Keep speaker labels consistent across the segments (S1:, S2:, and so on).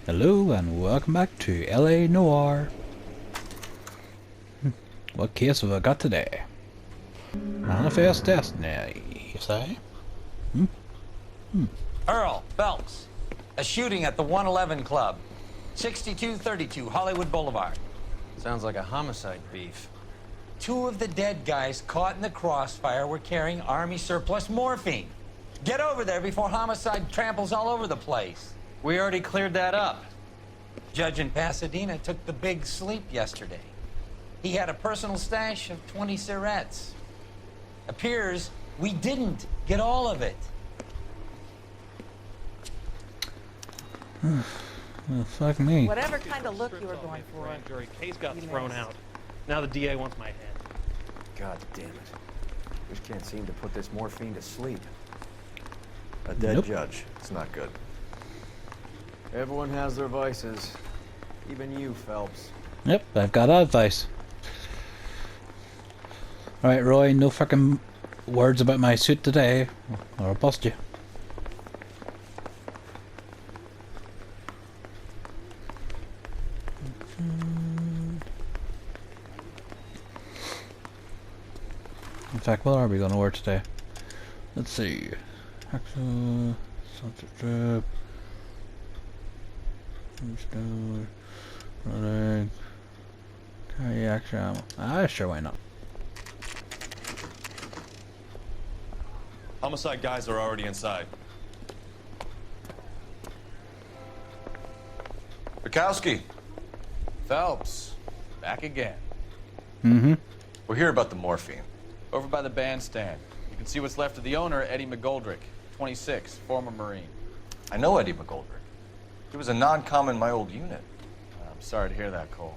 S1: Hello and welcome back to LA Noire. What case have I got today? Manifest Destiny, you say?
S2: Earl, Phelps. A shooting at the 111 Club. 6232 Hollywood Boulevard.
S3: Sounds like a homicide beef.
S2: Two of the dead guys caught in the crossfire were carrying Army surplus morphine. Get over there before homicide tramples all over the place.
S3: We already cleared that up.
S2: Judge in Pasadena took the big sleep yesterday. He had a personal stash of 20 cigarettes. Appears we didn't get all of it.
S1: Oh, fuck me.
S4: Whatever kind of look you were going for.
S5: Grand jury case got thrown out. Now the DA wants my head.
S6: God damn it. Just can't seem to put this morphine to sleep. A dead
S1: Nope.
S6: judge. It's not good. Everyone has their vices. Even you, Phelps.
S1: Yep, I've got advice. Alright, Roy, no fucking words about my suit today, or I'll bust you. In fact, what are we going to wear today? Let's see. Axel, sunset strip, running, carry action ammo. Ah, sure, why not?
S7: Homicide guys are already inside. Bukowski.
S3: Phelps, back again.
S1: Mm-hmm.
S7: We're here about the morphine.
S3: Over by the bandstand. You can see what's left of the owner, Eddie McGoldrick, 26, former Marine.
S7: I know Eddie McGoldrick. He was a non-com in my old unit.
S3: I'm sorry to hear that, Cole.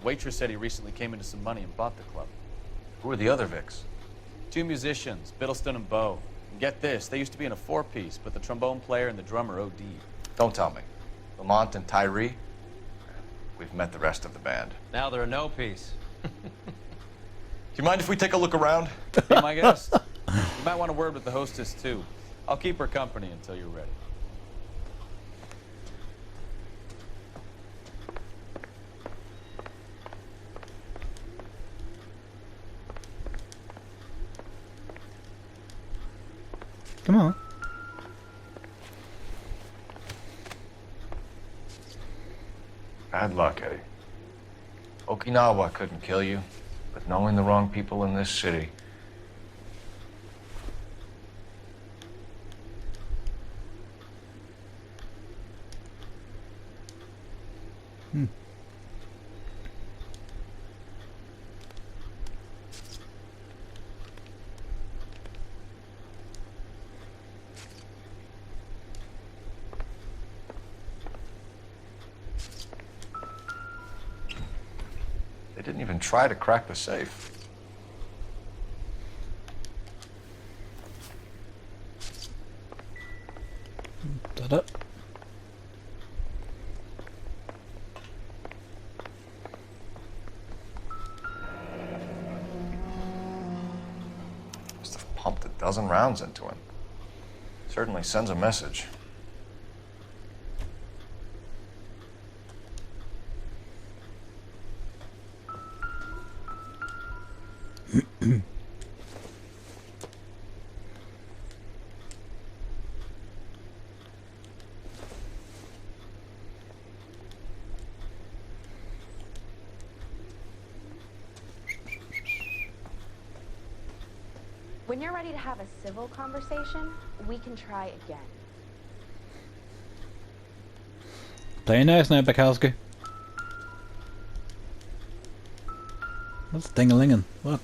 S3: Waitress said he recently came into some money and bought the club.
S7: Who are the other Vics?
S3: Two musicians, Biddleston and Bowe. And get this, they used to be in a four-piece, but the trombone player and the drummer OD'd.
S7: Don't tell me. Lamont and Tyree? We've met the rest of the band.
S3: Now they're a no-piece.
S7: Do you mind if we take a look around?
S3: Be my guest. You might want a word with the hostess, too. I'll keep her company until you're ready.
S1: Come on.
S7: Bad luck, Eddie. Okinawa couldn't kill you, but knowing the wrong people in this city. They didn't even try to crack the safe.
S1: Da-da.
S7: Must have pumped a dozen rounds into him. Certainly sends a message.
S4: When you're ready to have a civil conversation, we can try again.
S1: Play nice now, Bukowski. What's ding-a-linging? What?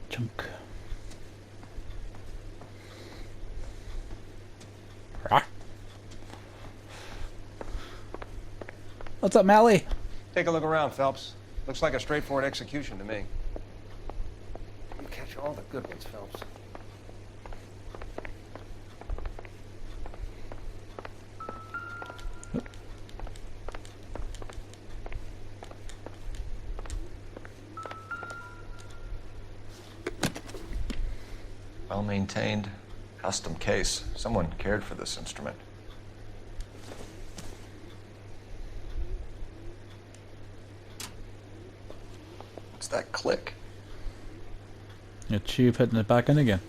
S1: Junk. Rah. What's up, Mally?
S6: Take a look around, Phelps. Looks like a straightforward execution to me. You catch all the good ones, Phelps.
S7: Well maintained Custom case. Someone cared for this instrument. What's that click?
S1: A tube hitting it back in again.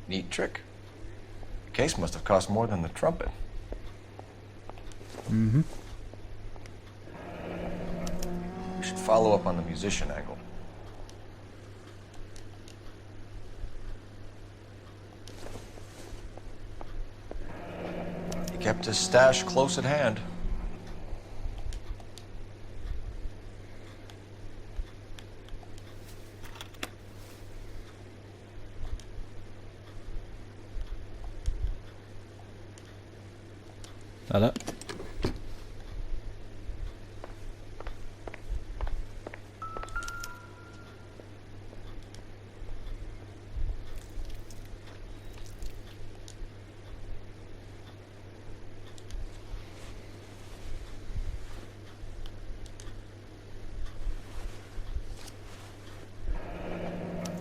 S7: Neat trick. The case must have cost more than the trumpet.
S1: Mm-hmm.
S7: We should follow up on the musician angle. He kept his stash close at hand.
S1: That it?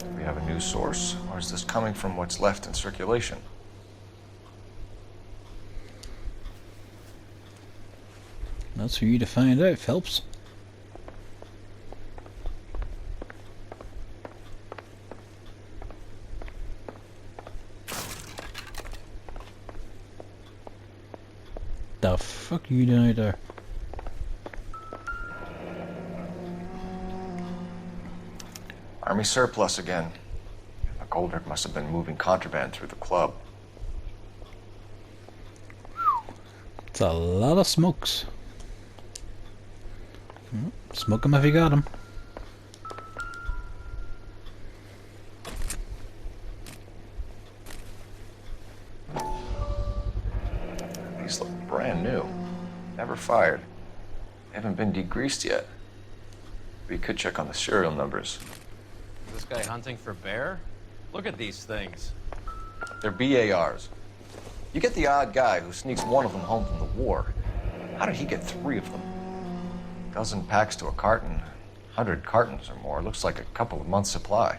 S7: Do we have a new source, or is this coming from what's left in circulation?
S1: That's for you to find out, Phelps. The fuck are you doing out there?
S7: Army surplus again. McGoldrick must have been moving contraband through the club.
S1: It's a lot of smokes. Smoke 'em if you got 'em.
S7: These look brand new. Never fired. Haven't been degreased yet. We could check on the serial numbers.
S3: Is this guy hunting for bear? Look at these things.
S7: They're BARs. You get the odd guy who sneaks one of them home from the war. How did he get 3 of them? Dozen packs to a carton. 100 cartons or more. Looks like a couple of months' supply.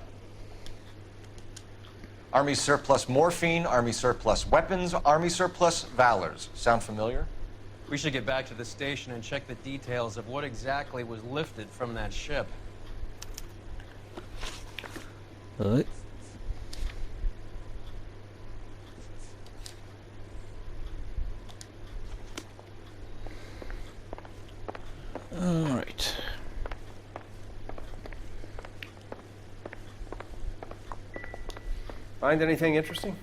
S7: Army surplus morphine, Army surplus weapons, Army surplus valors. Sound familiar?
S3: We should get back to the station and check the details of what exactly was lifted from that ship.
S1: Right. Alright.
S6: Find anything interesting?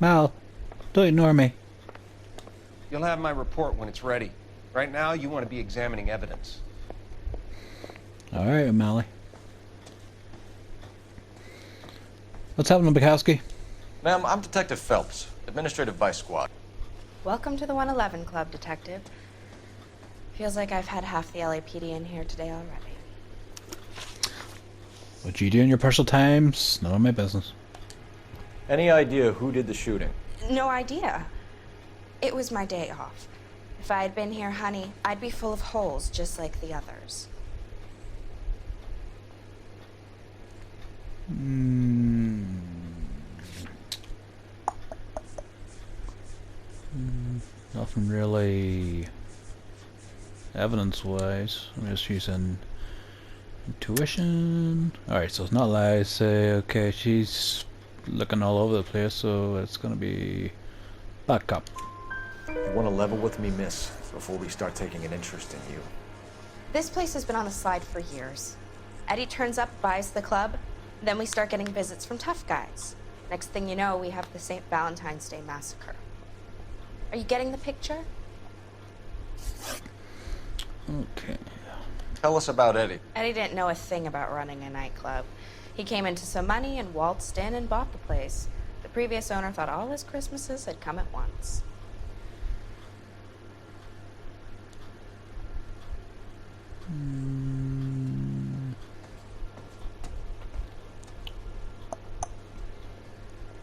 S1: Mal, don't ignore me.
S6: You'll have my report when it's ready. Right now, you want to be examining evidence.
S1: Alright, O'Malley. What's happening, Bukowski?
S7: Ma'am, I'm Detective Phelps, Administrative Vice Squad.
S4: Welcome to the 111 Club, Detective. Feels like I've had half the LAPD in here today already.
S1: What you do in your personal time's none of my business.
S7: Any idea who did the shooting?
S4: No idea. It was my day off. If I had been here, honey, I'd be full of holes just like the others.
S1: Nothing really evidence-wise. I'm just using intuition. Alright, so it's not lies. Say, okay, she's looking all over the place, so it's gonna be back up.
S8: You want to level with me, miss, before we start taking an interest in you.
S4: This place has been on the slide for years. Eddie turns up, buys the club, then we start getting visits from tough guys. Next thing you know, we have the St. Valentine's Day massacre. Are you getting the picture?
S1: Okay.
S7: Tell us about Eddie.
S4: Eddie didn't know a thing about running a nightclub. He came into some money and waltzed in and bought the place. The previous owner thought all his Christmases had come at once.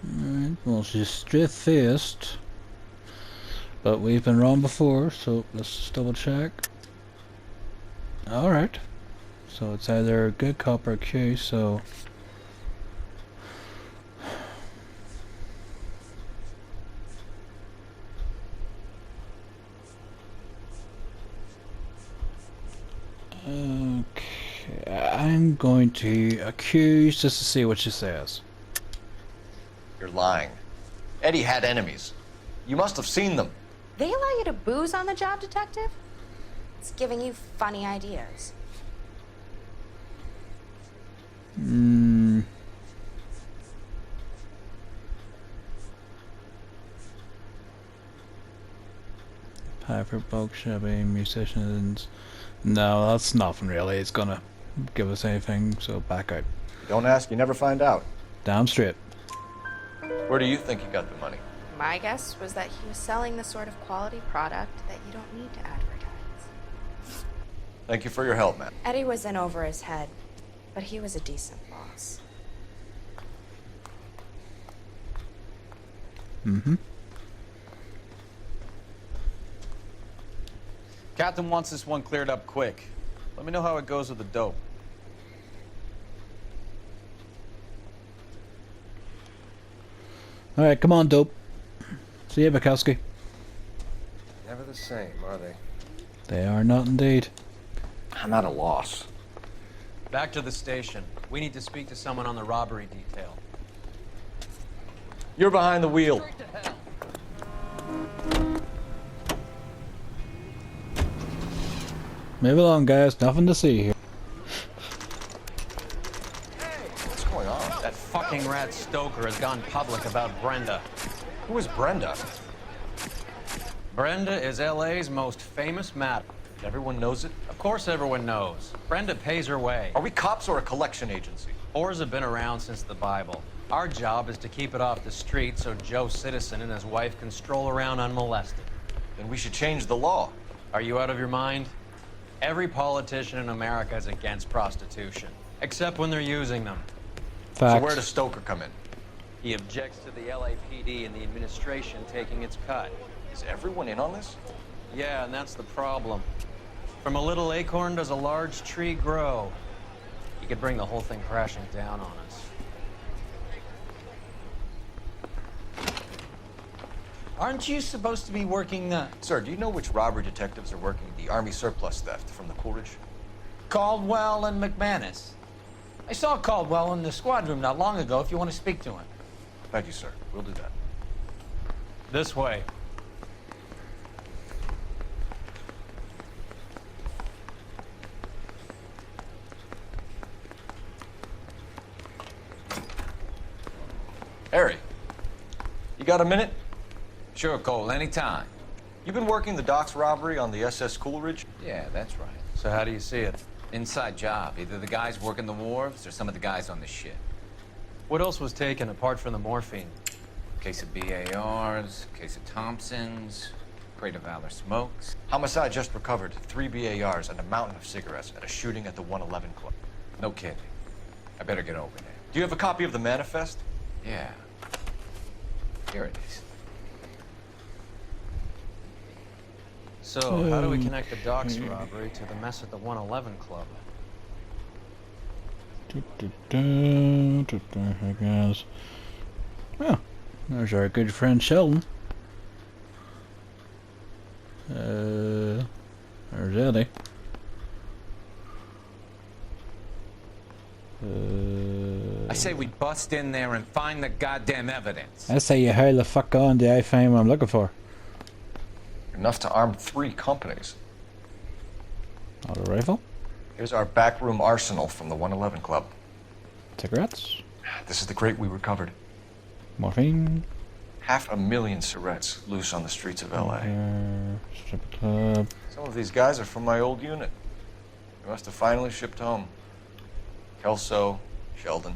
S1: Alright. Well, she's straight-faced. But we've been wrong before, so let's just double check. Alright. So it's either good cop or Q, so... Okay, I'm going to accuse just to see what she says.
S7: You're lying. Eddie had enemies. You must have seen them.
S4: They allow you to booze on the job, Detective? It's giving you funny ideas.
S1: Piper, bulk shipping, musicians. No, that's nothing really. It's gonna give us anything, so back out.
S8: Don't ask, you never find out.
S1: Damn straight.
S7: Where do you think he got the money?
S4: My guess was that he was selling the sort of quality product that you don't need to advertise.
S7: Thank you for your help, man.
S4: Eddie was in over his head, but he was a decent boss.
S1: Mm-hmm.
S3: Captain wants this one cleared up quick. Let me know how it goes with the dope.
S1: Alright, come on, dope. See you, Bukowski.
S6: Never the same, are they?
S1: They are not indeed.
S8: I'm at a loss.
S2: Back to the station. We need to speak to someone on the robbery detail.
S7: You're behind the wheel.
S1: Move along, guys. Nothing to see here.
S7: What's going on?
S2: That fucking rat Stoker has gone public about Brenda.
S7: Who is Brenda?
S2: Brenda is LA's most famous madam.
S7: Everyone knows it?
S2: Of course everyone knows. Brenda pays her way.
S7: Are we cops or a collection agency?
S2: Whores have been around since the Bible. Our job is to keep it off the street so Joe Citizen and his wife can stroll around unmolested.
S7: Then we should change the law.
S2: Are you out of your mind? Every politician in America is against prostitution, except when they're using them.
S1: Facts.
S7: So where does Stoker come in?
S2: He objects to the LAPD and the administration taking its cut.
S7: Is everyone in on this?
S2: Yeah, and that's the problem. From a little acorn does a large tree grow. He could bring the whole thing crashing down on us. Aren't you supposed to be working the...
S7: Sir, do you know which robbery detectives are working the Army surplus theft from the Coolidge?
S2: Caldwell and McManus? I saw Caldwell in the squad room not long ago if you want to speak to him.
S7: Thank you, sir. We'll do that.
S2: This way.
S7: Harry, you got a minute?
S9: Sure, Cole, anytime.
S7: You've been working the docks robbery on the SS Coolidge?
S9: Yeah, that's right.
S2: So how do you see it?
S9: Inside job. Either the guys working the wharves or some of the guys on the ship.
S2: What else was taken apart from the morphine?
S9: Case of BARs, case of Thompsons, crate of Valor smokes.
S7: Homicide just recovered 3 BARs and a mountain of cigarettes at a shooting at the 111 Club.
S9: No kidding. I better get over there.
S7: Do you have a copy of the manifest?
S9: Yeah. Here it is.
S2: So, how do we connect the docks robbery to the mess at the 111 Club?
S1: Here goes. Oh, there's our good friend Sheldon. There's Eddie.
S9: I say we bust in there and find the goddamn evidence.
S1: I say you hurl the fuck on the I find what I'm looking for.
S7: Enough to arm 3 companies.
S1: Auto rifle,
S7: Here's our backroom arsenal from the 111 Club.
S1: cigarettes,
S7: This is the crate we recovered.
S1: morphine,
S7: 500,000 cigarettes loose on the streets of LA.
S1: strip club.
S7: Some of these guys are from my old unit. They must have finally shipped home. Kelso, Sheldon.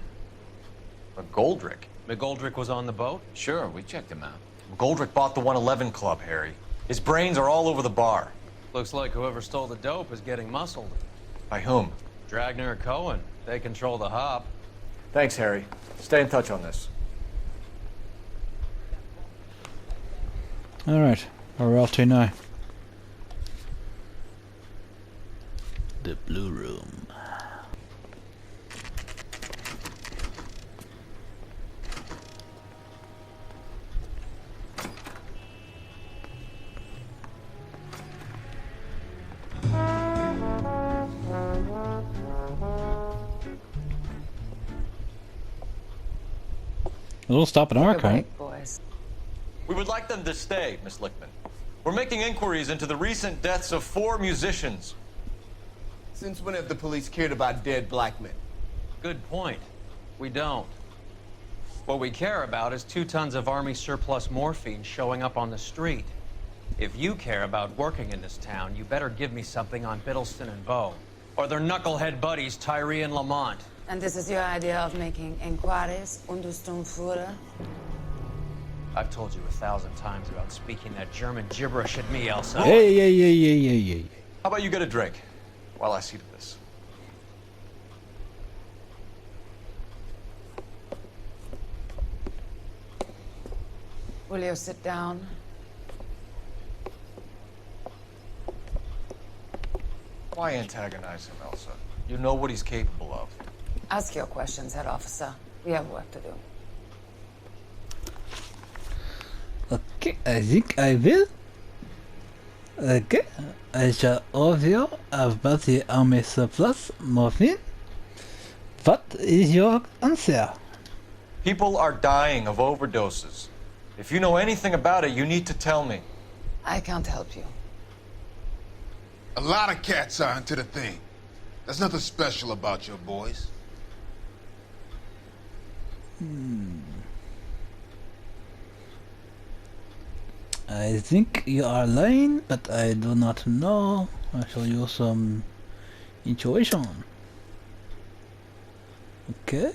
S7: McGoldrick.
S2: McGoldrick was on the boat?
S9: Sure, we checked him out.
S7: McGoldrick bought the 111 Club, Harry. His brains are all over the bar.
S2: Looks like whoever stole the dope is getting muscled.
S7: By whom?
S2: Dragner or Cohen. They control the hop.
S8: Thanks, Harry. Stay in touch on this.
S1: Alright, where are we off to now? The Blue Room. We'll stop an hour, can't we?
S10: Boys.
S7: We would like them to stay, Miss Lichtman. We're making inquiries into the recent deaths of 4 musicians.
S11: Since when have the police cared about dead black men?
S2: Good point. We don't. What we care about is 2 tons of Army surplus morphine showing up on the street. If you care about working in this town, you better give me something on Biddleston and Bow, or their knucklehead buddies Tyree and Lamont.
S10: And this is your idea of making inquiries, Untersturmführer?
S2: I've told you 1,000 times about speaking that German gibberish at me, Elsa.
S1: Hey.
S7: How about you get a drink while I see to this?
S10: Will you sit down?
S7: Why antagonize him, Elsa? You know what he's capable of.
S10: Ask your questions, Head Officer. We have work to do.
S1: Okay, I think I will. Okay, I shall order about the army surplus morphine. What is your answer?
S7: People are dying of overdoses. If you know anything about it, you need to tell me.
S10: I can't help you.
S12: A lot of cats are into the thing. There's nothing special about your boys.
S1: I think you are lying, but I do not know. I shall use some intuition. Okay.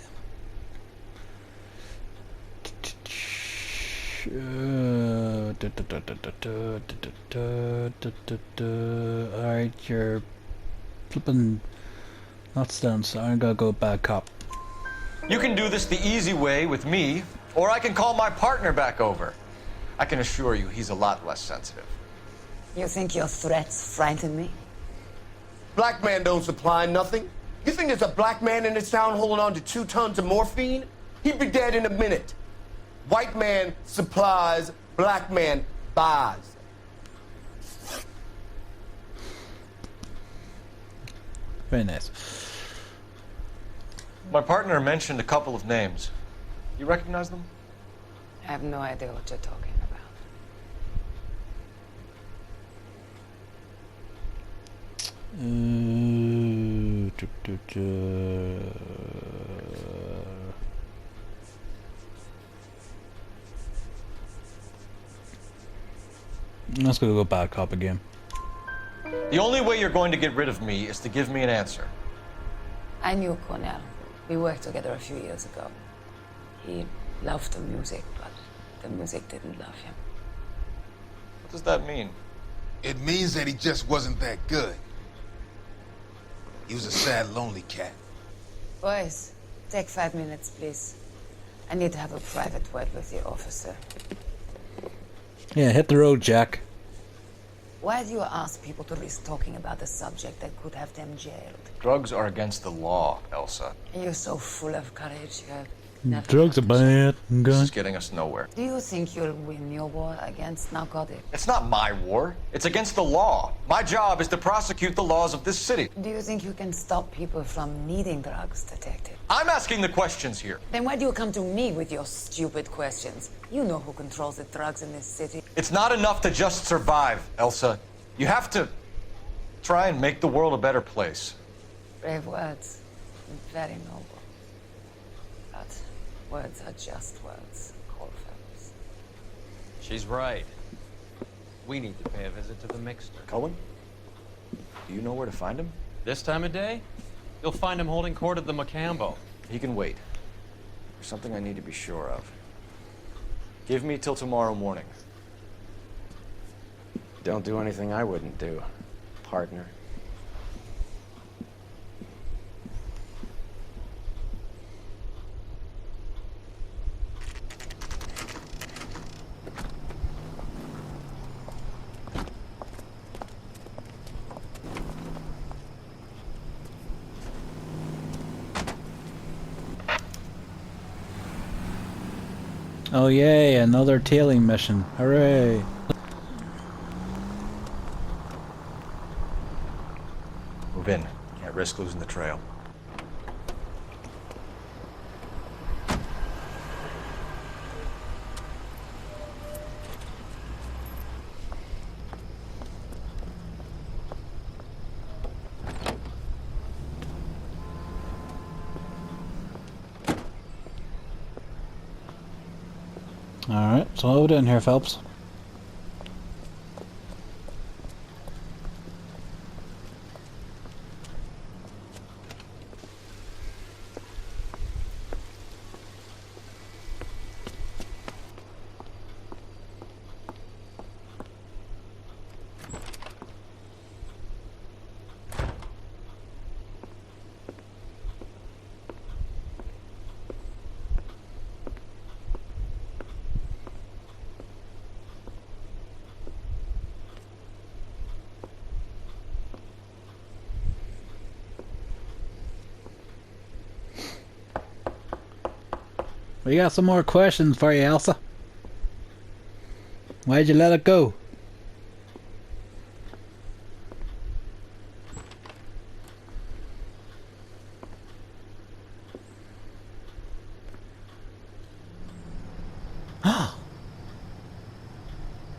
S1: Alright, you're flipping nuts down, so I'm gonna go back up.
S7: You can do this the easy way with me, or I can call my partner back over. I can assure you he's a lot less sensitive.
S10: You think your threats frighten me?
S11: Black man don't supply nothing. You think there's a black man in this town holding on to 2 tons of morphine? He'd be dead in a minute. White man supplies, black man buys.
S1: Very nice.
S7: My partner mentioned a couple of names. You recognize them?
S10: I have no idea what you're talking about.
S1: Let's go back up again.
S7: The only way you're going to get rid of me is to give me an answer.
S10: I knew Cornell. We worked together a few years ago. He loved the music, but the music didn't love him.
S7: What does that mean?
S12: It means that he just wasn't that good. He was a sad, lonely cat.
S10: Boys, take 5 minutes, please. I need to have a private word with the officer.
S1: Yeah, hit the road, Jack.
S10: Why do you ask people to risk talking about a subject that could have them jailed?
S7: Drugs are against the law, Elsa.
S10: You're so full of courage. You have never
S1: Drugs are bad.
S7: This
S1: Okay.
S7: is getting us nowhere.
S10: Do you think you'll win your war against narcotics?
S7: It's not my war. It's against the law. My job is to prosecute the laws of this city.
S10: Do you think you can stop people from needing drugs, Detective?
S7: I'm asking the questions here.
S10: Then why do you come to me with your stupid questions? You know who controls the drugs in this city.
S7: It's not enough to just survive, Elsa. You have to try and make the world a better place.
S10: Brave words. Very noble. But words are just words, Cole Phelps.
S2: She's right. We need to pay a visit to the mixer.
S8: Cullen? Do you know where to find him?
S2: This time of day, you'll find him holding court at the Macambo.
S8: He can wait. There's something I need to be sure of. Give me till tomorrow morning. Don't do anything I wouldn't do, partner.
S1: Oh yay, another tailing mission. Hooray.
S7: Move in. Can't risk losing the trail.
S1: Alright, so what are we doing here, Phelps? We got some more questions for you, Elsa. Why'd you let it go?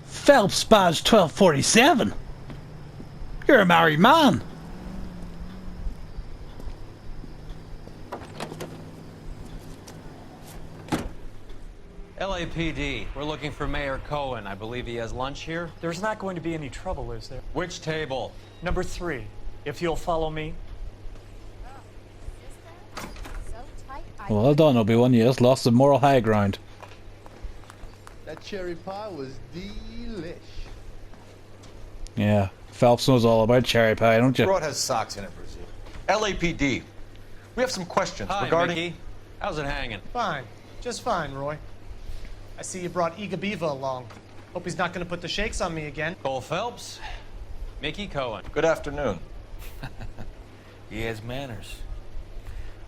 S1: Phelps badge 1247. You're a married man.
S2: LAPD, we're looking for Mayor Cohen. I believe he has lunch here.
S13: There's not going to be any trouble, is there?
S2: Which table?
S13: Number 3, if you'll follow me.
S1: Well done, Obi-Wan. You just lost the moral high ground.
S14: That cherry pie was delish.
S1: Yeah, Phelps knows all about cherry pie, don't you?
S7: Broad has socks in it, Brazil. LAPD. We have some questions
S2: Hi,
S7: regarding...
S2: Mickey. How's it hanging?
S13: Fine. Just fine, Roy. I see you brought Iga Beaver along. Hope he's not going to put the shakes on me again.
S2: Cole Phelps, Mickey Cohen.
S7: Good afternoon.
S15: He has manners.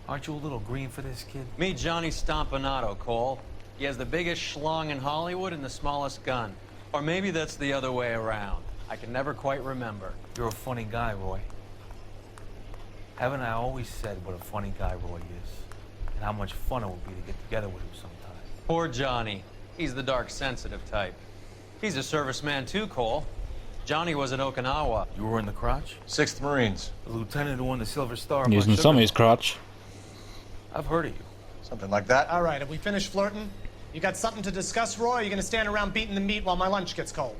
S15: Aren't you a little green for this kid?
S2: Meet Johnny Stompanato, Cole. He has the biggest schlong in Hollywood and the smallest gun. Or maybe that's the other way around. I can never quite remember.
S15: You're a funny guy, Roy. Haven't I always said what a funny guy Roy is? And how much fun it would be to get together with him sometime?
S2: Poor Johnny. He's the dark, sensitive type. He's a serviceman too, Cole. Johnny was at Okinawa.
S15: You were in the crotch?
S7: 6th Marines.
S15: The lieutenant who won the Silver Star.
S1: Using somebody's crotch.
S15: I've heard of you.
S7: Something like that.
S13: All right, have we finished flirting? You got something to discuss, Roy? Or are you going to stand around beating the meat while my lunch gets cold?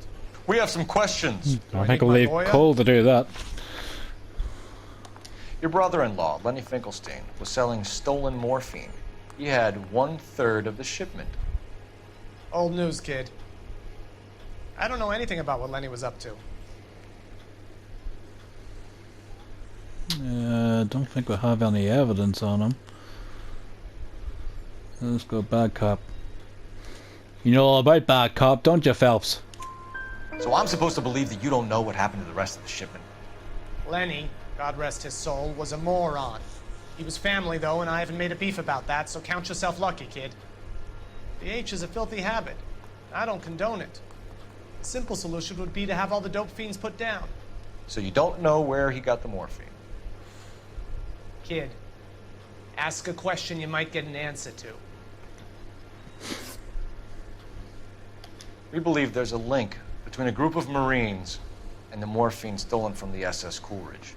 S7: We have some questions.
S1: I think I'll leave Cole to do that.
S7: Your brother-in-law, Lenny Finkelstein, was selling stolen morphine. He had 1/3 of the shipment.
S13: Old news, kid. I don't know anything about what Lenny was up to.
S1: Don't think we have any evidence on him. Let's go bad cop. You know all about bad cop, don't you, Phelps?
S7: So I'm supposed to believe that you don't know what happened to the rest of the shipment?
S13: Lenny, God rest his soul, was a moron. He was family, though, and I haven't made a beef about that, so count yourself lucky, kid. The H is a filthy habit. I don't condone it. The simple solution would be to have all the dope fiends put down.
S7: So you don't know where he got the morphine?
S13: Kid, ask a question you might get an answer to.
S7: We believe there's a link between a group of Marines and the morphine stolen from the SS Coolidge.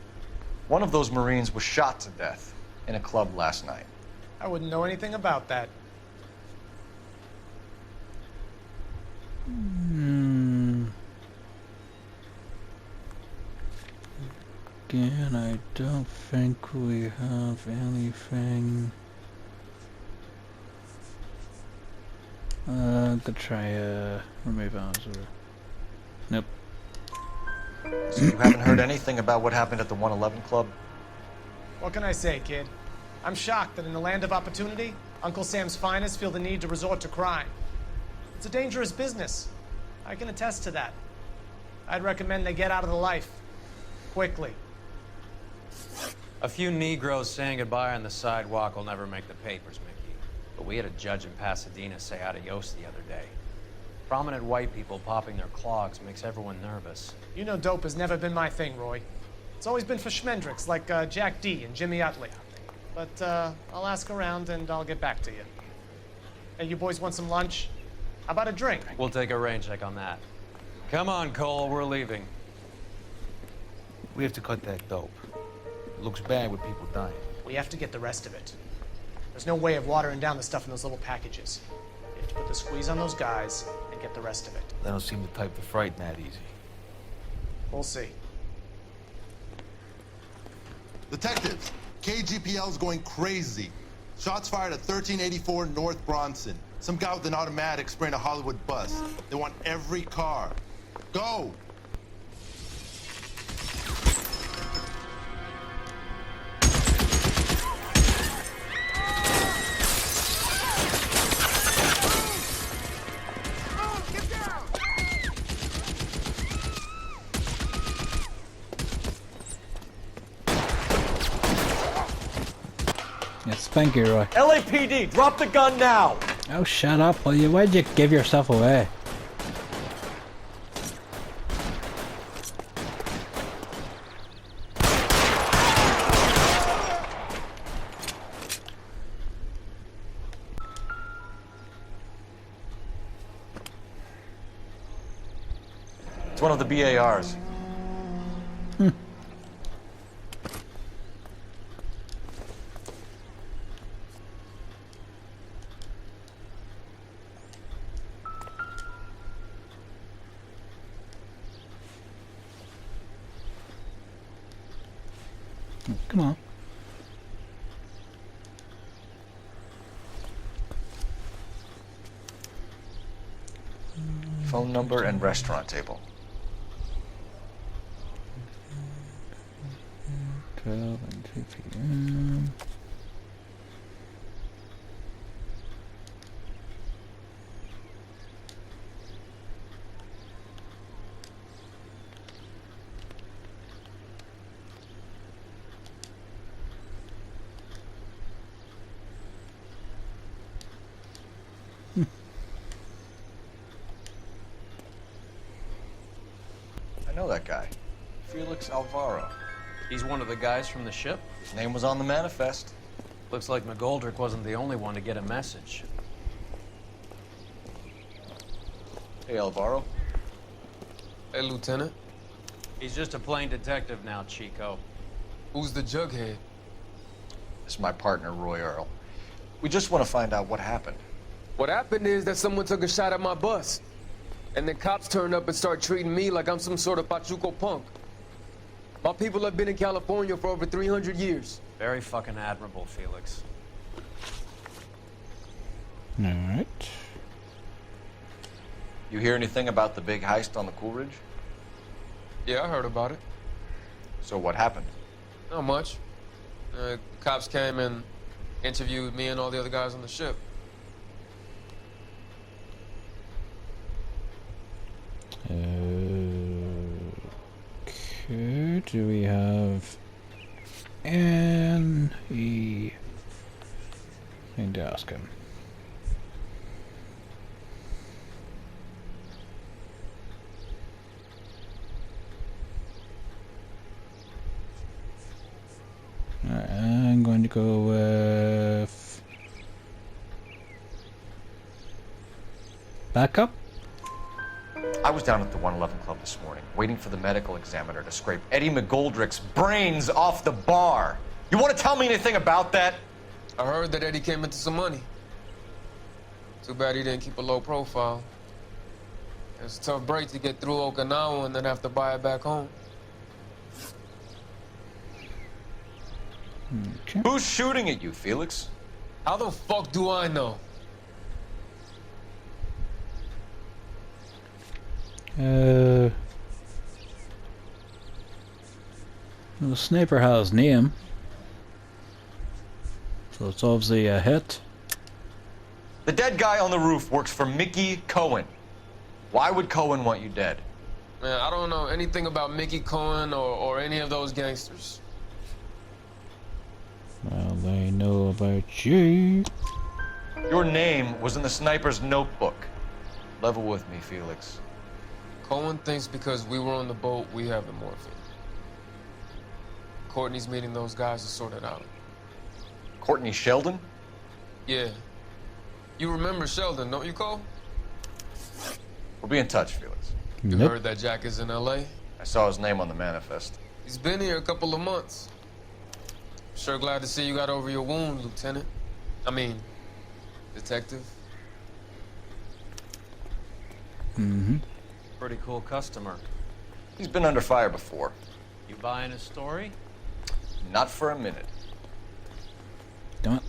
S7: One of those Marines was shot to death in a club last night.
S13: I wouldn't know anything about that.
S1: Again, I don't think we have anything. Could try remove answer. Nope.
S7: So you haven't heard anything about what happened at the 111 Club?
S13: What can I say, kid? I'm shocked that in the land of opportunity, Uncle Sam's finest feel the need to resort to crime. It's a dangerous business. I can attest to that. I'd recommend they get out of the life. Quickly.
S2: A few Negroes saying goodbye on the sidewalk will never make the papers, Mickey. But we had a judge in Pasadena say adios the other day. Prominent white people popping their clogs makes everyone nervous.
S13: You know dope has never been my thing, Roy. It's always been for schmendricks like Jack D. and Jimmy Utley. But I'll ask around and I'll get back to you. Hey, you boys want some lunch? How about a drink?
S2: We'll take a rain check on that. Come on, Cole, we're leaving.
S15: We have to cut that dope. It looks bad with people dying.
S13: We have to get the rest of it. There's no way of watering down the stuff in those little packages. We have to put the squeeze on those guys and get the rest of it.
S15: They don't seem the type to frighten that easy.
S13: We'll see.
S14: Detectives, KGPL's going crazy. Shots fired at 1384 North Bronson. Some guy with an automatic spraying a Hollywood bus. They want every car. Go!
S1: It's Spanky Roy.
S8: LAPD, drop the gun now!
S1: Oh, shut up, will you? Why'd you give yourself away?
S8: It's one of the BARs.
S1: Come on.
S7: Phone number and restaurant table.
S1: 12 and 2 p.m.
S7: I know that guy. Felix Alvarado.
S2: He's one of the guys from the ship?
S7: His name was on the manifest.
S2: Looks like McGoldrick wasn't the only one to get a message.
S7: Hey, Alvaro.
S16: Hey, Lieutenant.
S2: He's just a plain detective now, Chico.
S16: Who's the jughead?
S7: This is my partner, Roy Earl. We just want to find out what happened.
S16: What happened is that someone took a shot at my bus. And the cops turned up and started treating me like I'm some sort of Pachuco punk. My people have been in California for over 300 years.
S2: Very fucking admirable, Felix.
S1: Alright.
S7: You hear anything about the big heist on the Coolidge?
S16: Yeah, I heard about it.
S7: So what happened?
S16: Not much. Cops came and interviewed me and all the other guys on the ship.
S1: Okay, do we have anything to ask him? Alright, I'm going to go with backup.
S7: I was down at the 111 Club this morning, waiting for the medical examiner to scrape Eddie McGoldrick's brains off the bar. You want to tell me anything about that?
S16: I heard that Eddie came into some money. Too bad he didn't keep a low profile. It's a tough break to get through Okinawa and then have to buy it back home.
S1: Okay.
S7: Who's shooting at you, Felix?
S16: How the fuck do I know?
S1: The sniper has name, so it's obviously a hit.
S7: The dead guy on the roof works for Mickey Cohen. Why would Cohen want you dead?
S16: Man, I don't know anything about Mickey Cohen or any of those gangsters.
S1: Well, they know about you.
S7: Your name was in the sniper's notebook. Level with me, Felix.
S16: Cohen thinks because we were on the boat, we have the morphine. Courtney's meeting those guys to sort it out.
S7: Courtney Sheldon?
S16: Yeah. You remember Sheldon, don't you, Cole?
S7: We'll be in touch, Felix.
S16: You heard that Jack is in L.A.?
S7: I saw his name on the manifest.
S16: He's been here a couple of months. Sure glad to see you got over your wound, Lieutenant. I mean, Detective.
S1: Mm-hmm.
S2: Pretty cool customer.
S7: He's been under fire before.
S2: You buying his story?
S7: Not for a minute.
S1: Damn it.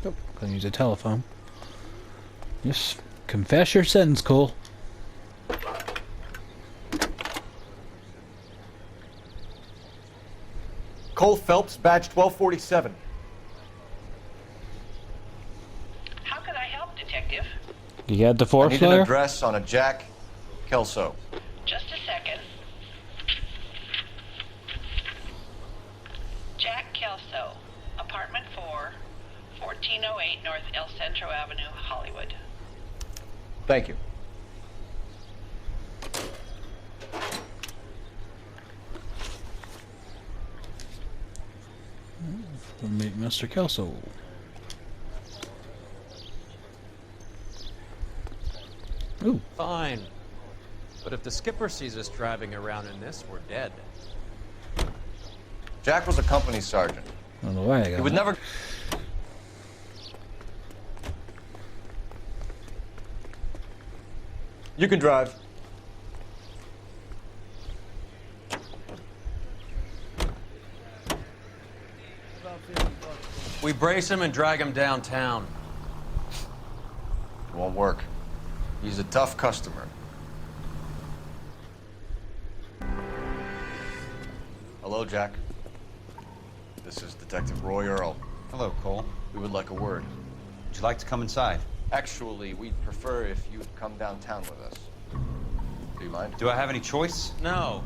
S1: Oh, gonna use a telephone. Just confess your sins, Cole.
S7: Cole Phelps, badge 1247.
S17: How can I help, Detective?
S1: You got the force
S7: I need
S1: flare?
S7: an address on a Jack Kelso.
S17: Just a second. Jack Kelso, apartment 4, 1408 North El Centro Avenue, Hollywood.
S7: Thank you.
S1: We'll meet Mr. Kelso. Ooh.
S2: Fine. But if the skipper sees us driving around in this, we're dead.
S7: Jack was a company sergeant.
S1: I don't know why I got
S7: He would never... You can drive.
S2: We brace him and drag him downtown.
S7: It won't work. He's a tough customer. Hello, Jack. This is Detective Roy Earl.
S18: Hello, Cole.
S7: We would like a word.
S18: Would you like to come inside?
S7: Actually, we'd prefer if you'd come downtown with us. Do you mind?
S18: Do I have any choice?
S2: No.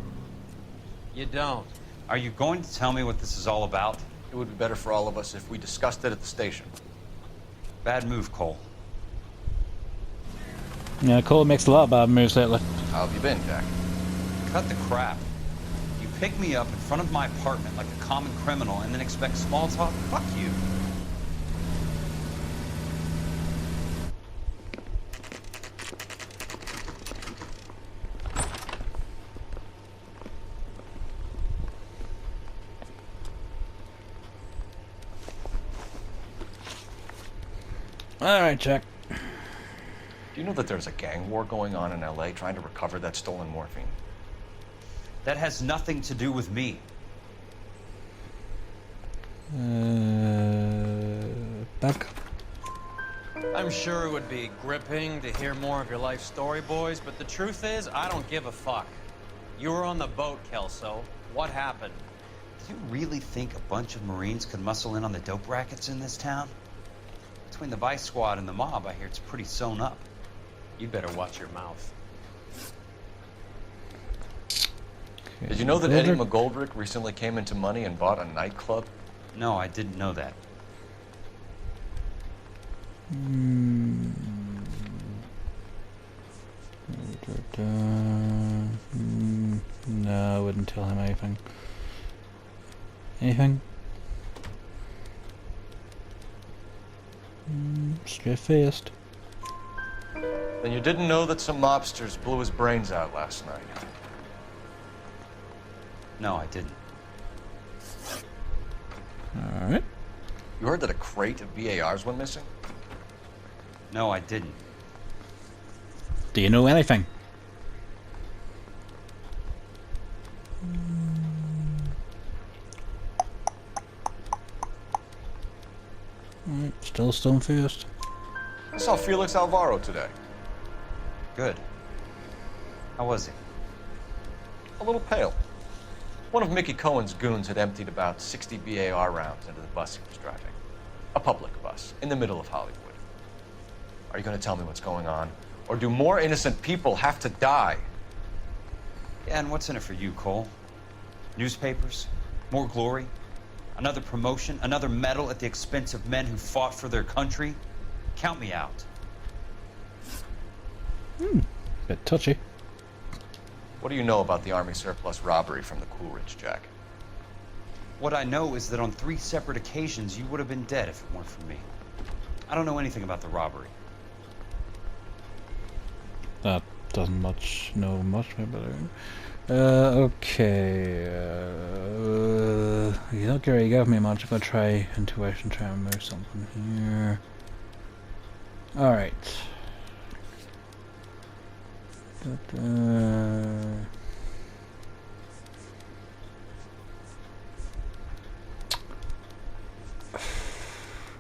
S2: You don't.
S18: Are you going to tell me what this is all about?
S7: It would be better for all of us if we discussed it at the station.
S18: Bad move, Cole.
S1: Yeah, Cole makes a lot of bad moves lately.
S7: How have you been, Jack?
S18: Cut the crap. You pick me up in front of my apartment like a common criminal and then expect small talk? Fuck you.
S1: Alright, Jack.
S7: Do you know that there's a gang war going on in LA trying to recover that stolen morphine?
S18: That has nothing to do with me.
S1: Back.
S2: I'm sure it would be gripping to hear more of your life story, boys, but the truth is, I don't give a fuck. You were on the boat, Kelso. What happened?
S18: Do you really think a bunch of Marines could muscle in on the dope rackets in this town? Between the Vice Squad and the mob, I hear it's pretty sewn up.
S2: You better watch your mouth.
S1: Okay.
S7: Did you know that Eddie McGoldrick recently came into money and bought a nightclub?
S18: No, I didn't know that.
S1: No, I wouldn't tell him anything. Anything? Straight faced.
S7: Then you didn't know that some mobsters blew his brains out last night?
S18: No, I didn't.
S1: Alright.
S7: You heard that a crate of BARs went missing?
S18: No, I didn't.
S1: Do you know anything? Alright, still stone faced.
S7: I saw Felix Alvarado today.
S18: Good. How was he?
S7: A little pale. One of Mickey Cohen's goons had emptied about 60 BAR rounds into the bus he was driving. A public bus, in the middle of Hollywood. Are you going to tell me what's going on? Or do more innocent people have to die?
S18: Yeah, and what's in it for you, Cole? Newspapers? More glory? Another promotion? Another medal at the expense of men who fought for their country? Count me out.
S1: Bit touchy.
S7: What do you know about the Army surplus robbery from the Coolidge, Jack?
S18: What I know is that on 3 separate occasions, you would have been dead if it weren't for me. I don't know anything about the robbery.
S1: That doesn't know much about it. Okay. You don't really give me much if I try intuition, try and move something here. Alright.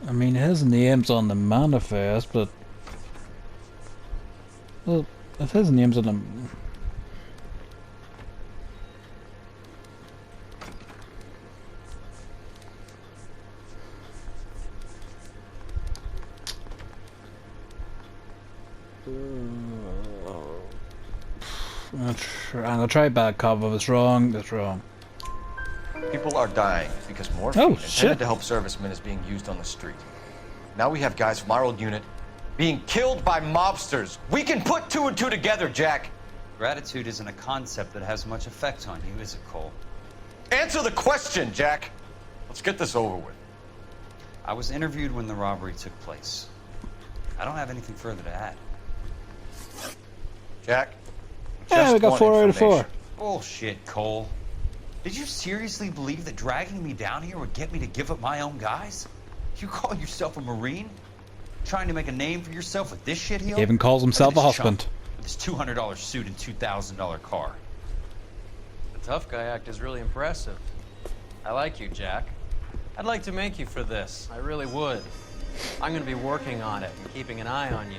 S1: I mean, his name's on the manifest, but well, if his name's on the I'm gonna try bad cop. If it's wrong, that's wrong.
S7: People are dying because morphine intended to help servicemen is being used on the street. Now we have guys from our old unit being killed by mobsters. We can put 2 and 2 together, Jack.
S18: Gratitude isn't a concept that has much effect on you, is it, Cole?
S7: Answer the question, Jack. Let's get this over with.
S18: I was interviewed when the robbery took place. I don't have anything further to add.
S7: Jack?
S1: Yeah, we got 4 out of 4.
S18: Bullshit, Cole. Did you seriously believe that dragging me down here would get me to give up my own guys? You call yourself a Marine? Trying to make a name for yourself with this shitheel?
S1: He even calls himself a husband.
S18: With this $200 suit and $2,000 car.
S2: The tough guy act is really impressive. I like you, Jack. I'd like to make you for this. I really would. I'm gonna be working on it and keeping an eye on you.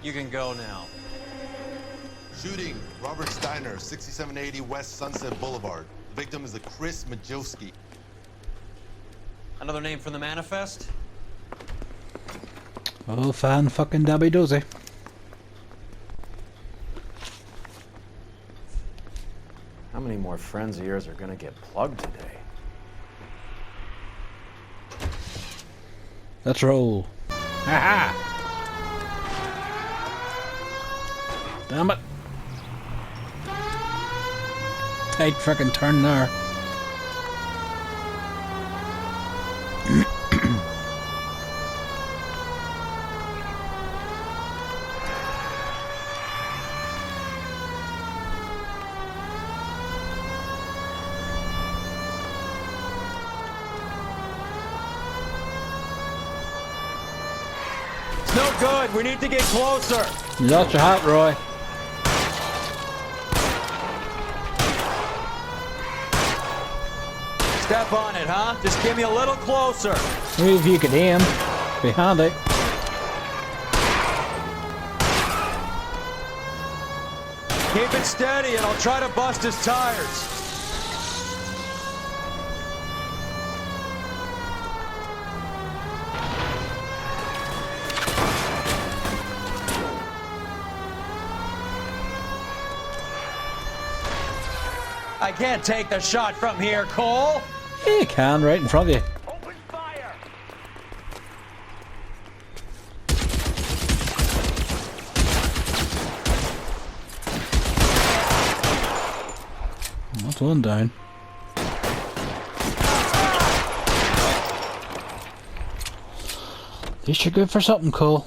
S2: You can go now.
S14: Shooting, Robert Steiner, 6780 West Sunset Boulevard. The victim is a Chris Majowski.
S2: Another name from the manifest?
S1: Oh, fan fucking dabby dozy.
S2: How many more friends of yours are gonna get plugged today?
S1: Let's roll. Haha! Damn it! Tight frickin' turn there.
S3: It's no good. We need to get closer.
S1: You lost your hat, Roy.
S3: Step on it, huh? Just get me a little closer.
S1: Maybe if you could aim behind it.
S3: Keep it steady and I'll try to bust his tires. I can't take the shot from here, Cole.
S1: Yeah, you can, right in front of you.
S3: Open fire.
S1: That's one down. At least you're good for something, Cole.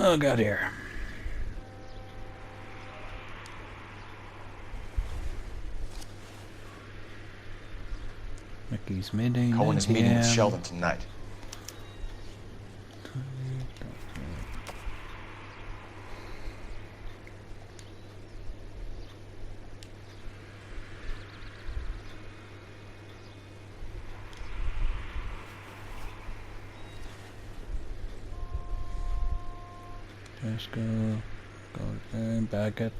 S1: Oh god, here. Mickey's meeting.
S7: Cohen is meeting with Sheldon tonight.
S1: Just go Okay, back at...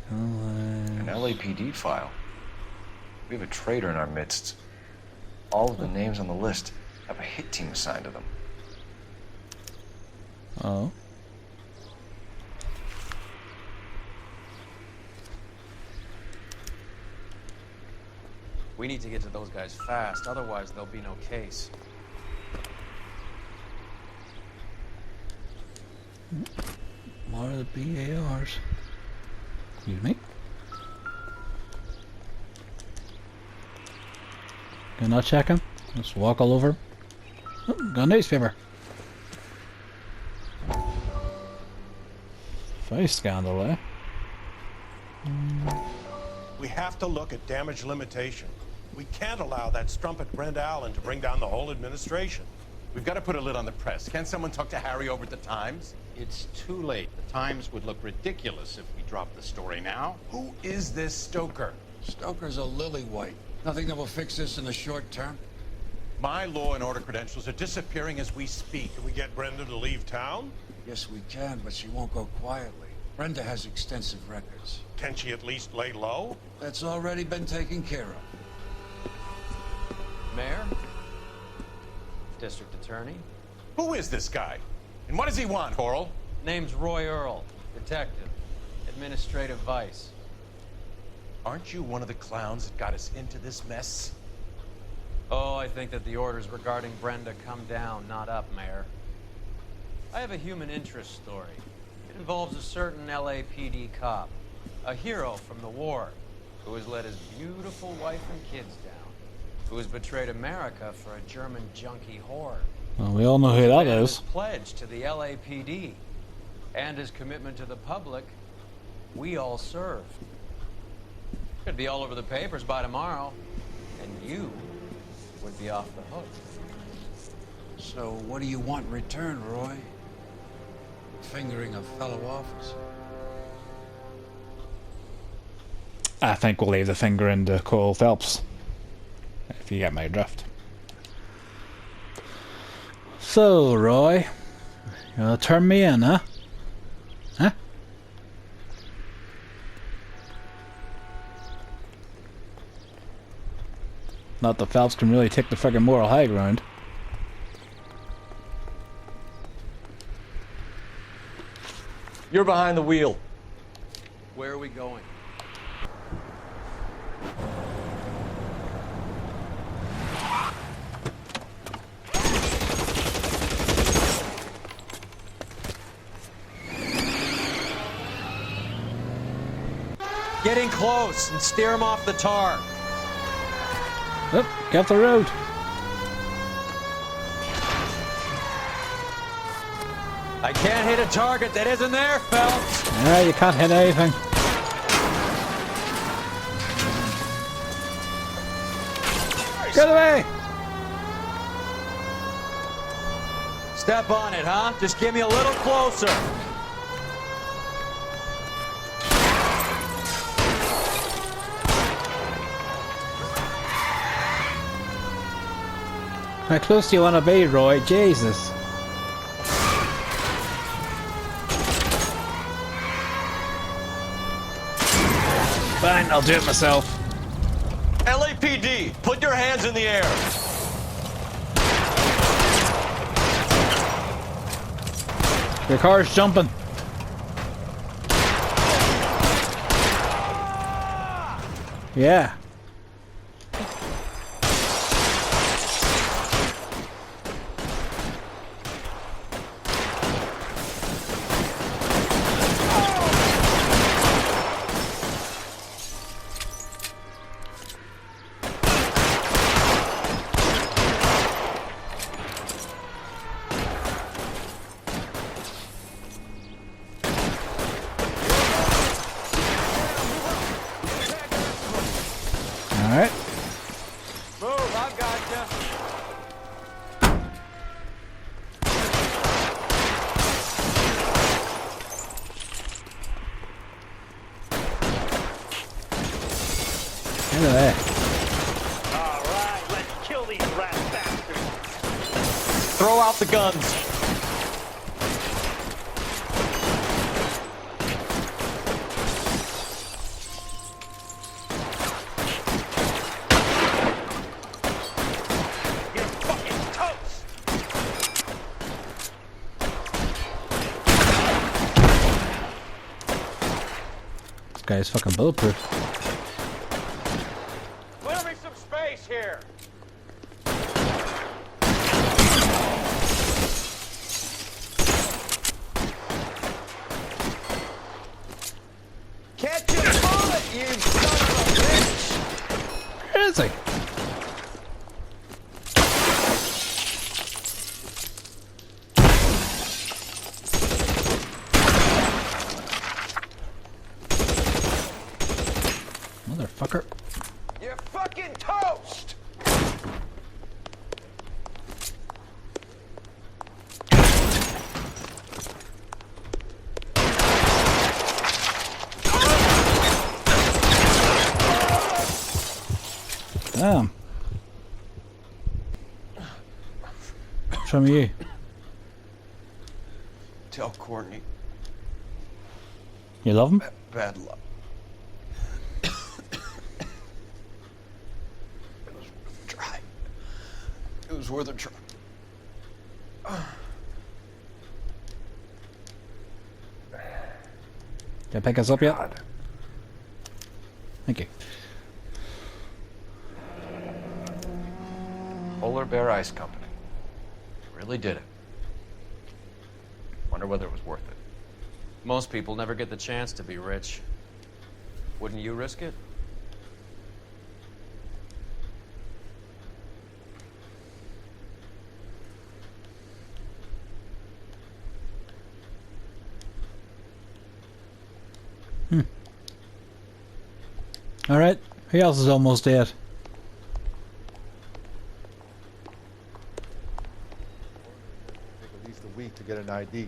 S7: An LAPD file. We have a traitor in our midst. All of the names on the list have a hit team assigned to them.
S1: Oh.
S2: We need to get to those guys fast, otherwise there'll be no case.
S1: More of the BARs. Excuse me. Can I check him? Let's walk all over him. Oh, got a newspaper. Face scandal, eh?
S19: We have to look at damage limitation. We can't allow that strumpet Brent Allen to bring down the whole administration.
S20: We've got to put a lid on the press. Can't someone talk to Harry over at the Times?
S19: It's too late. The Times would look ridiculous if we dropped the story now.
S20: Who is this Stoker?
S21: Stoker's a lily-white. Nothing that will fix this in the short term.
S20: My law and order credentials are disappearing as we speak.
S19: Can we get Brenda to leave town?
S21: Yes, we can, but she won't go quietly. Brenda has extensive records.
S19: Can she at least lay low?
S21: That's already been taken care of.
S2: Mayor? District Attorney?
S20: Who is this guy? And what does he want, Earl?
S2: Name's Roy Earl, detective, administrative vice.
S20: Aren't you one of the clowns that got us into this mess?
S2: Oh, I think that the orders regarding Brenda come down, not up, Mayor. I have a human interest story. It involves a certain LAPD cop, a hero from the war, who has let his beautiful wife and kids down, who has betrayed America for a German junkie whore.
S1: Well, we all know who that is.
S2: His pledge to the LAPD and his commitment to the public, we all served. Could be all over the papers by tomorrow, and you would be off the hook.
S21: So what do you want in return, Roy? Fingering a fellow officer?
S1: I think we'll leave the finger into Cole Phelps. If you get my drift. So, Roy, you gonna turn me in, huh? Huh? Not that Phelps can really take the friggin' moral high ground.
S7: You're behind the wheel.
S2: Where are we going? Get in close and steer him off the tar.
S1: Oop, get the road.
S2: I can't hit a target that isn't there, Phelps.
S1: Yeah, you can't hit anything. Get away!
S2: Step on it, huh? Just give me a little closer.
S1: How close do you want to be, Roy? Jesus. Fine, I'll do it myself.
S20: LAPD, put your hands in the air.
S1: Your car's jumping. Yeah. Alright.
S2: Move, I've got you.
S1: Look at that.
S5: All right, let's kill these rat bastards.
S20: Throw out the guns.
S1: guy's fucking bulletproof.
S2: Clear me some space here.
S11: Catch your bullet, you son of a bitch!
S1: Where is he? Motherfucker.
S11: You're fucking toast!
S1: Damn. Show me you.
S6: Tell Courtney.
S1: You love him?
S6: Bad luck. It was worth a try.
S1: Can I pick us up yet? Thank you.
S7: Polar Bear Ice Company. Really did it. Wonder whether it was worth it.
S2: Most people never get the chance to be rich. Wouldn't you risk it?
S1: Alright, who else is almost dead?
S14: Take at least a week to get an ID.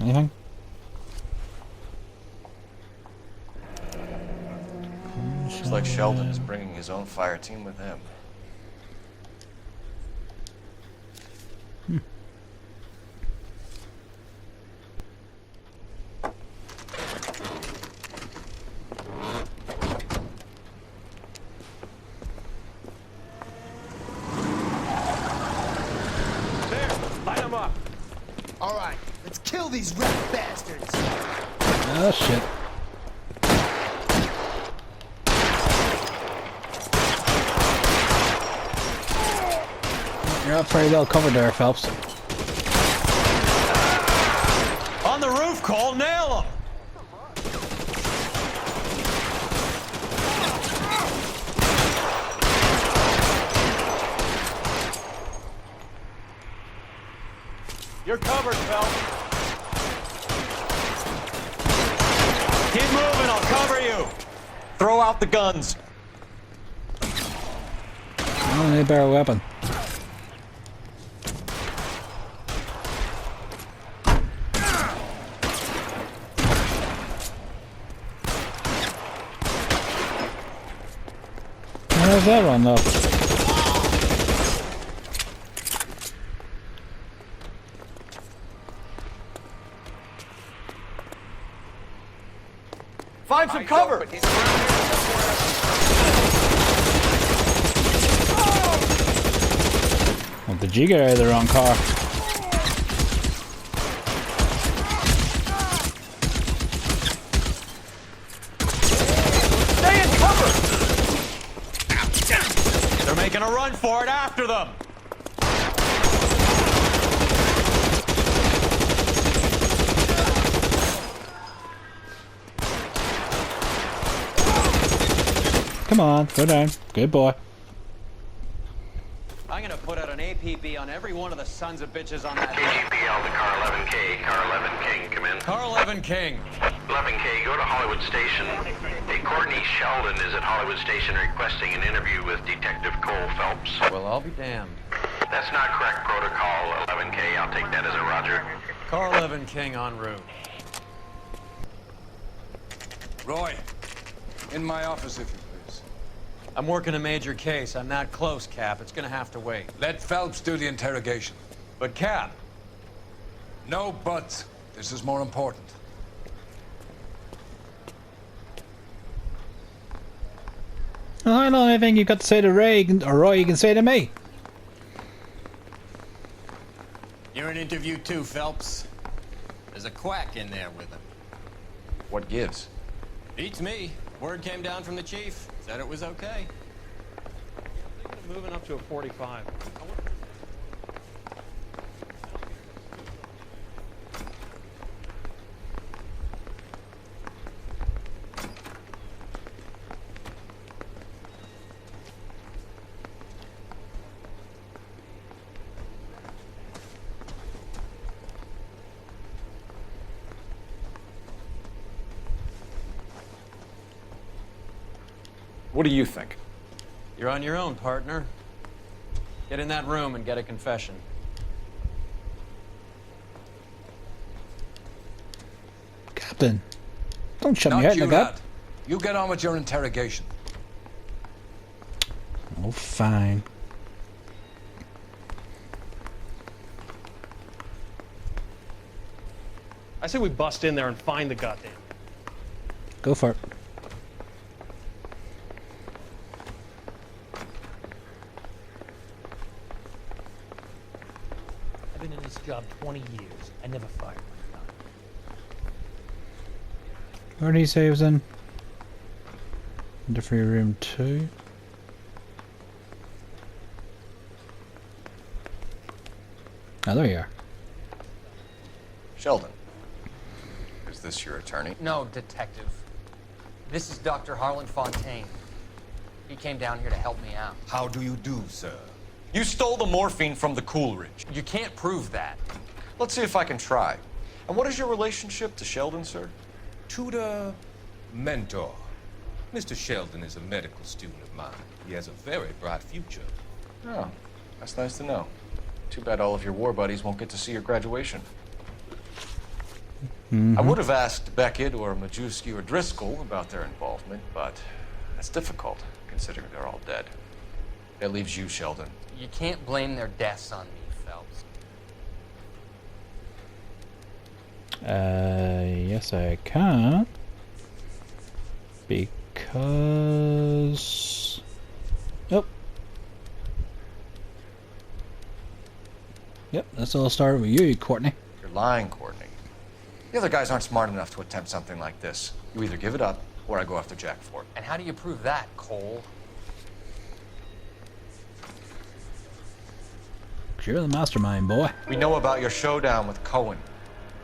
S1: Anything?
S7: Looks like Sheldon is bringing his own fire team with him.
S19: Light him up.
S11: All right, let's kill these rat bastards.
S1: Oh shit. You're not very well covered there, Phelps.
S2: On the roof, Cole, nail him!
S3: You're covered, Phelps.
S2: Keep moving, I'll cover you!
S3: Throw out the guns.
S1: I need a better weapon. How's that run up?
S11: Find some cover!
S1: Well, did you get out of the wrong car?
S2: Stay in cover! They're making a run for it after them!
S1: Come on, go down. Good boy.
S2: I'm gonna put out an APB on every one of the sons of bitches on that.
S4: KGPL to car 11K. Car 11 King, come in.
S2: Car 11 King.
S4: 11K, go to Hollywood Station. Hey, Courtney Sheldon is at Hollywood Station requesting an interview with Detective Cole Phelps.
S2: Well, I'll be damned.
S4: That's not correct protocol, 11K. I'll take that as a roger.
S2: Car 11 King en route.
S21: Roy, in my office, if you please.
S2: I'm working a major case. I'm not close, Cap. It's gonna have to wait.
S21: Let Phelps do the interrogation.
S2: But, Cap,
S21: No buts. This is more important.
S1: Well, I don't know anything you got to say to Ray or Roy you can say to me.
S9: You're in interview too, Phelps. There's a quack in there with him.
S7: What gives?
S9: Beats me. Word came down from the chief. Said it was okay.
S5: Moving up to a 45.
S7: What do you think?
S2: You're on your own, partner. Get in that room and get a confession.
S1: Captain, don't shut me
S21: Not
S1: out in
S21: you,
S1: the gut.
S21: lad. You get on with your interrogation.
S1: Oh, fine.
S5: I say we bust in there and find the goddamn.
S1: Go for it.
S15: I've been in this job 20 years. I never fired my gun.
S1: Where did he say he was in? Interview room 2. Oh, there you are.
S7: Sheldon. Is this your attorney?
S2: No, detective. This is Dr. Harlan Fontaine. He came down here to help me out.
S21: How do you do, sir?
S7: You stole the morphine from the Coolidge.
S2: You can't prove that.
S7: Let's see if I can try. And what is your relationship to Sheldon, sir?
S22: Tutor, mentor. Mr. Sheldon is a medical student of mine. He has a very bright future.
S7: Oh, that's nice to know. Too bad all of your war buddies won't get to see your graduation. I would have asked Beckett or Majewski or Driscoll about their involvement, but that's difficult, considering they're all dead. That leaves you, Sheldon.
S2: You can't blame their deaths on me, Phelps.
S1: Yes I can. Because... Oh. Yep, that's all started with you, Courtney.
S7: You're lying, Courtney. The other guys aren't smart enough to attempt something like this. You either give it up, or I go after Jack for it.
S2: And how do you prove that, Cole?
S1: You're the mastermind, boy.
S7: We know about your showdown with Cohen.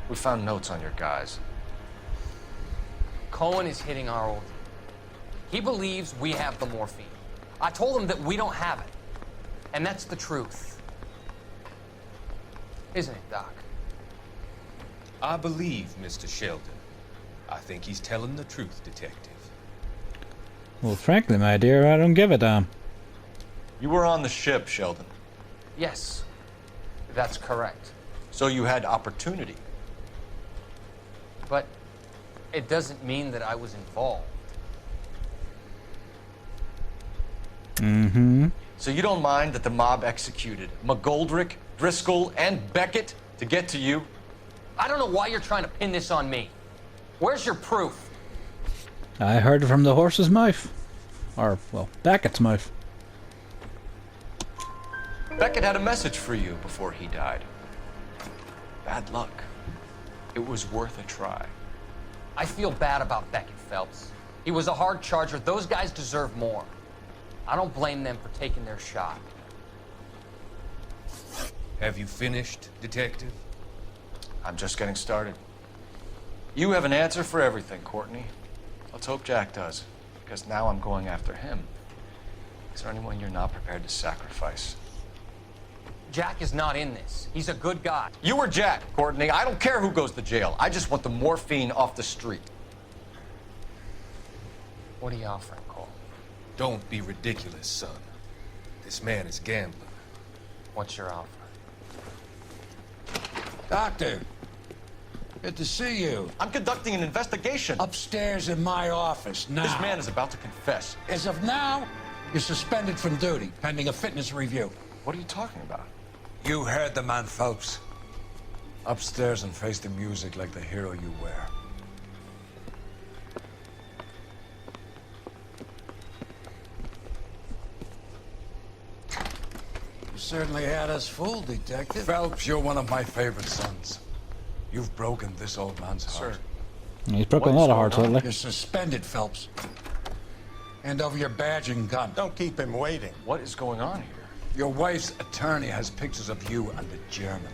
S7: We found notes on your guys.
S2: Cohen is hitting our old. He believes we have the morphine. I told him that we don't have it. And that's the truth. Isn't it, Doc?
S22: I believe Mr. Sheldon. I think he's telling the truth, Detective.
S1: Well, frankly, my dear, I don't give a damn.
S7: You were on the ship, Sheldon.
S2: Yes, that's correct.
S7: So you had opportunity.
S2: But it doesn't mean that I was involved.
S1: Mm-hmm.
S7: So you don't mind that the mob executed McGoldrick, Driscoll, and Beckett to get to you?
S2: I don't know why you're trying to pin this on me. Where's your proof?
S1: I heard it from the horse's mouth. Or, well, Beckett's mouth.
S7: Beckett had a message for you before he died. Bad luck. It was worth a try.
S2: I feel bad about Beckett, Phelps. He was a hard charger. Those guys deserve more. I don't blame them for taking their shot.
S22: Have you finished, Detective?
S7: I'm just getting started. You have an answer for everything, Courtney. Let's hope Jack does, because now I'm going after him. Is there anyone you're not prepared to sacrifice?
S2: Jack is not in this. He's a good guy.
S7: You or Jack, Courtney. I don't care who goes to jail. I just want the morphine off the street.
S2: What are you offering, Cole?
S22: Don't be ridiculous, son. This man is gambling.
S2: What's your offer?
S21: Doctor, good to see you.
S7: I'm conducting an investigation.
S21: Upstairs in my office now.
S7: This man is about to confess.
S21: As of now, you're suspended from duty, pending a fitness review.
S7: What are you talking about?
S21: You heard the man, Phelps. Upstairs and face the music like the hero you were. You certainly had us fooled, Detective. Phelps, you're one of my favorite sons. You've broken this old man's heart.
S1: He's broken a lot of hearts lately.
S21: You're suspended, Phelps. Hand over your badge and gun.
S19: Don't keep him waiting.
S7: What is going on here?
S21: Your wife's attorney has pictures of you and the German.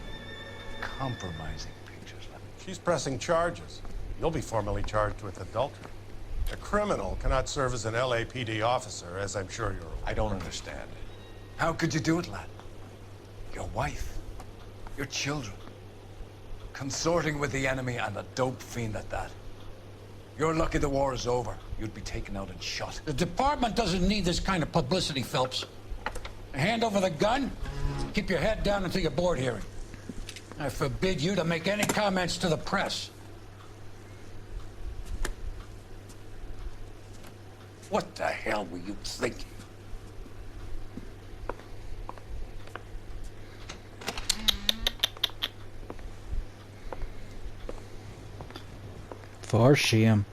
S21: Compromising pictures.
S19: She's pressing charges. You'll be formally charged with adultery. A criminal cannot serve as an LAPD officer, as I'm sure you're aware.
S7: I don't understand.
S21: How could you do it, lad? Your wife, your children, consorting with the enemy and a dope fiend at that. You're lucky the war is over. You'd be taken out and shot. The department doesn't need this kind of publicity, Phelps. Hand over the gun, keep your head down until your board hearing. I forbid you to make any comments to the press. What the hell were you thinking?
S1: For shame.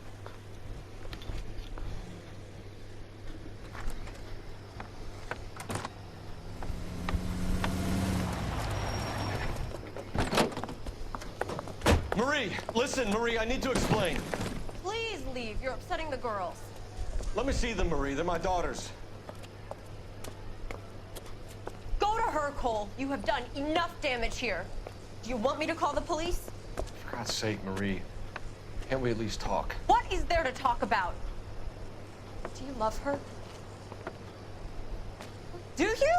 S10: Marie, listen, Marie, I need to explain.
S12: Please leave. You're upsetting the girls.
S10: Let me see them, Marie. They're my daughters.
S12: Go to her, Cole. You have done enough damage here. Do you want me to call the police?
S7: For God's sake, Marie. Can't we at least talk?
S12: What is there to talk about? Do you love her? Do you?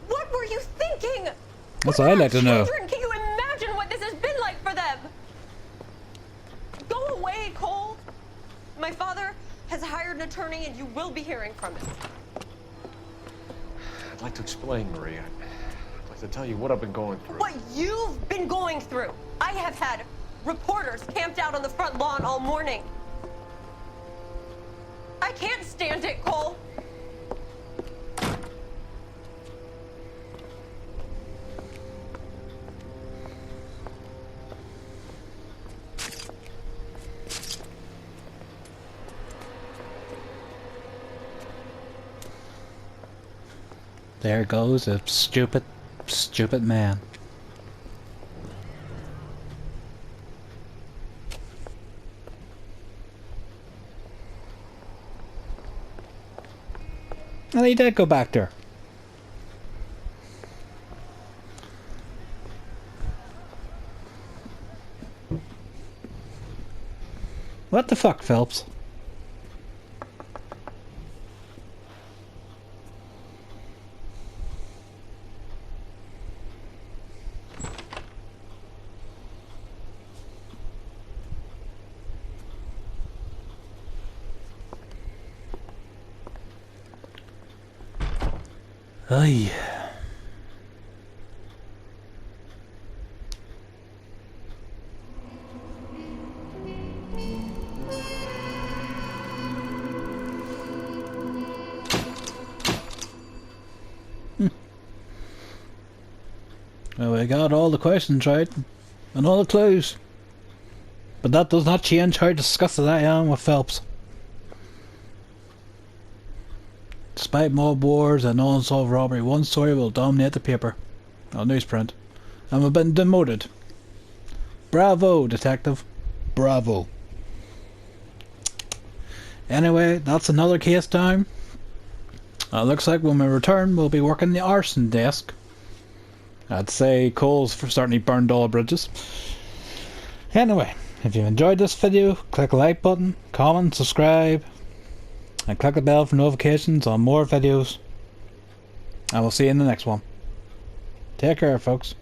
S12: What were you thinking?
S1: That's what I'd like to know.
S12: Children, can you imagine what this has been like for them? Go away, Cole. My father has hired an attorney and you will be hearing from him.
S7: I'd like to explain, Marie. I'd like to tell you what I've been going through.
S12: What you've been going through. I have had reporters camped out on the front lawn all morning. I can't stand it, Cole.
S1: There goes a stupid, stupid man. And he did go back there. What the fuck, Phelps? Ay. Well, we got all the questions right, and all the clues. But that does not change how disgusted I am with Phelps. Despite mob wars and unsolved robbery, one story will dominate the paper, or newsprint, and we've been demoted. Bravo, detective. Bravo. Anyway, that's another case down. Looks like when we return, we'll be working the arson desk. I'd say Cole's certainly burned all the bridges. Anyway, if you enjoyed this video, click the like button, comment, subscribe, and click the bell for notifications on more videos. I will see you in the next one. Take care, folks.